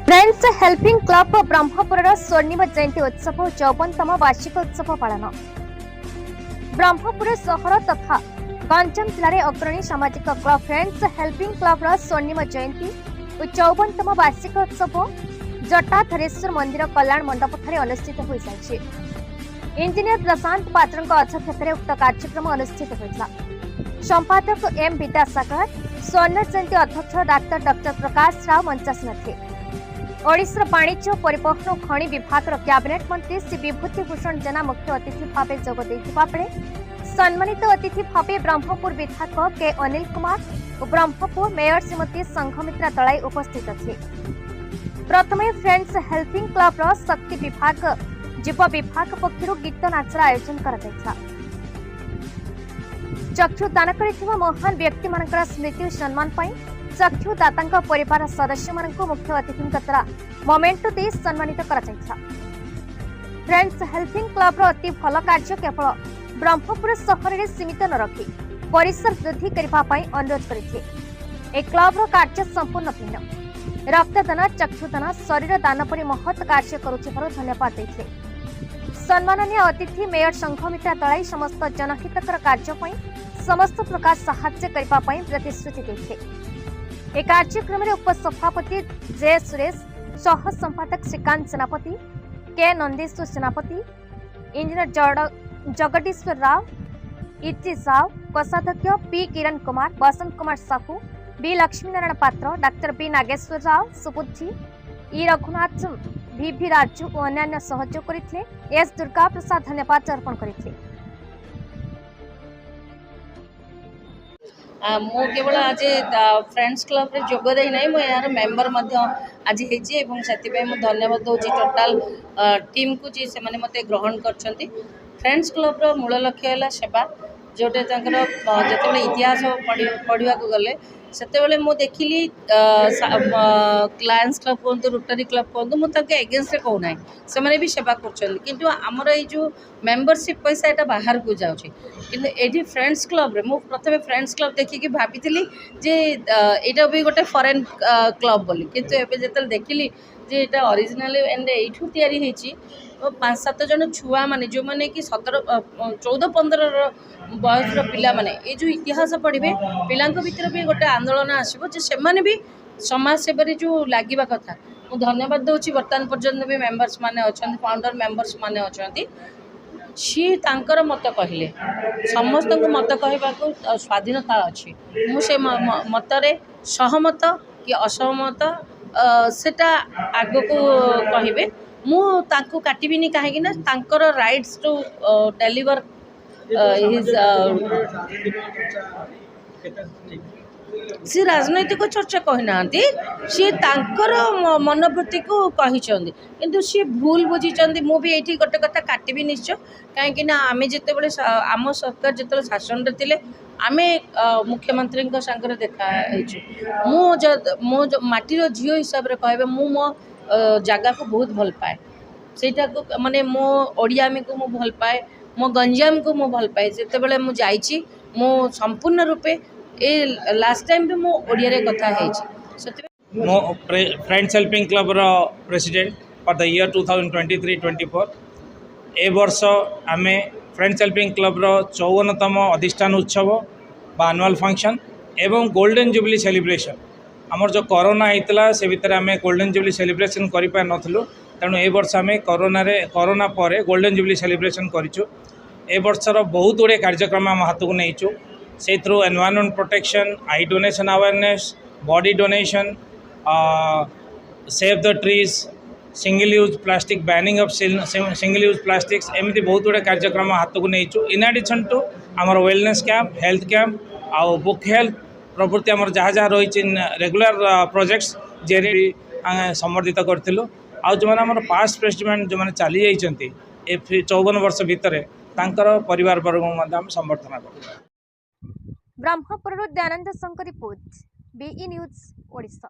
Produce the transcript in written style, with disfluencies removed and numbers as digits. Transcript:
Friends helping club Brahmapur स्वर्णिम जयंती उत्सव 54तम वार्षिक उत्सव पालन। ब्रह्मपुर सहर तथा गंजाम जिले में अग्रणी सामाजिक क्लब फ्रेंड्स हेल्पिंग क्लब स्वर्णिम जयंती और 54तम वार्षिक उत्सव जटाधरेश्वर मंदिर कल्याण मंडप अनुष्ठित हो सारी। इंजीनियर प्रशांत पात्र अध्यक्षतार उक्त कार्यक्रम अनुष्ठित होता। संपादक एम विद्यासागर, स्वर्ण जयंती अध्यक्ष डॉक्टर प्रकाश राव मंचासीन थे। ओडिशा वाणिज्य परिवहन और खनि विभाग कैबिनेट मंत्री श्री विभूति भूषण जेना मुख्य अतिथि भाव जोग देथिबा बेले सम्मानित अतिथि भाव ब्रह्मपुर विधायक के अनिल कुमार और ब्रह्मपुर मेयर श्रीमती संघमित्रा दलाई उपस्थित थे। प्रथमे फ्रेंड्स हेल्पिंग क्लब शक्ति विभाग जीव विभाग पक्षर गीत नाचर आयोजन कर चक्षु दान कर महान व्यक्ति मानकर स्मृति सम्मान चक्षुदाता परिवार सदस्य मुख्य अतिथि द्वारा मोमेंटो दे सम्मानित कर। फ्रेंड्स हेल्पिंग क्लब अति भल कार्य केवल ब्रह्मपुर सहर में सीमित न रखी परिसर वृद्धि करने अनुरोध करते। क्लब कार्य संपूर्ण भिन्न रक्तदान, चक्षुदान, शरीर दान पर महत् कार्य करुथिबारु धन्यवाद देते। सम्माननीय अतिथि मेयर संघमित्रा दलाई समस्त जनहितकर कार्य समस्त प्रकार सहायता करने प्रतिश्रुति देते। एक कार्यक्रम में उपसभापति जे सुरेश, सह संपादक श्रीकांत सेनापति, के नंदेश्वर सेनापति, इंजीनियर जगदीश्वर राव, इति साव, कोषाध्यक्ष पी किरण कुमार, बसंत कुमार साहू, बी लक्ष्मीनारायण पात्र, डॉक्टर बी नागेश्वर राव, सुबुद्धि, ई रघुनाथ, भी राजू और अन्य सहयोग करते। एस दुर्गा प्रसाद धन्यवाद अर्पण करते। मु केवल आज फ्रेंड्स क्लब रे जोग दे नहीं मु यार मेंबर आज होती धन्यवाद दूसरी टोटाल टीम को जी से माने मते ग्रहण करछंती। फ्रेंड्स क्लब रो मूल लक्ष्य है सेवा, जोटे जिते इतिहास पढ़ा गले से मु देखिली लायंस क्लब कहतु, रोटरी क्लब कहतु, मुझे एगेन्स्ट कहूना से मैंने भी सेवा कर आमर ये मेंबरशिप पैसा यहाँ बाहर को जाऊँगी कि फ्रेंड्स क्लब रे मु प्रथम फ्रेंड्स क्लब देखिकी भाभी जे यहाँ भी गोटे फॉरेन क्लब बोली, किंतु एबे जेतल देखिली जे यहाँ ओरिजिनल एंड एठू तैयारी होईची 5-7 जन छुआ माने जो माने कि 14-15 बयस पिला माने ये जो इतिहास पढ़े पिला भीतर भी गोटे आंदोलन आसो से माने भी समाज सेवारे जो लगे कथा मु धन्यवाद दूसरी। बर्तमान पर्यंत भी मेंबर्स माने अच्छा, फाउंडर मेंबर्स माने अच्छा, सी तांकर मत कहले समस्त को मत कहवा स्वाधीनता अच्छी। मुझे मतरे सहमत कि असहमत सेटा आग को कहे मु तांको काटिबिनी कहीं तांकर राइट्स टू डेलीवर हिज सी राजनैतिक चर्चा कहना सी तांकर मनोवृत्ति को कहते किंतु सी भूल बुझी। मु भी ये गोटे कथा काटबी निश्चय कहीं आम जिते आम सरकार जो शासन थे आमे मुख्यमंत्री सांगे देखा मो माटीर झील हिसाब से कहे मु मो जगह को बहुत भल पाए, सेटा को माने मो ओडियामी को मु भल पाए, मो गंजाम को मु भल पाए। जिते बड़े मु जाइछि मो संपूर्ण रूपे ए लास्ट टाइम भी मो ओडिया रे कथा हेछि। मो फ्रेंड्स हेल्पिंग क्लब रो प्रेसिडेंट फॉर द ईयर 2023-24 ए वर्ष आमे फ्रेंड्स हेल्पिंग क्लब रो 54तम अधिष्ठान उत्सव बा एनुअल फंक्शन एवं गोल्डन जुबली सेलिब्रेशन आमर जो कोरोना होता से भितर आम गोल्डन जुबली सेलिब्रेशन कर पार नथलु, तेणु ए वर्ष आम कोरोना पर गोल्डन जुबली सेलिब्रेशन करूँ। ए वर्षर बहुत गुड़े कार्यक्रम आम हाथ को नहींचु से through environment protection, I donation awareness, body donation, save the trees, single use plastic, banning of single use plastics, एमती बहुत गुड़े कार्यक्रम हाथ को नहींचु। इन एडिशन टू आमर वेलनेस कैंप, हेल्थ कैंप आउ बुक हेल्थ प्रभृति आमर जहाँ जहाँ रही रेगुलर प्रोजेक्ट्स जेरे समर्थित करूँ। आउ जो आम पास्ट प्रेसिडेंट जो मैंने चली जाइए 54 वर्ष भितर तांकर परिवार वर्ग समर्थन कर। Brahmapur Dayanand Shankar report, BE news Odisha.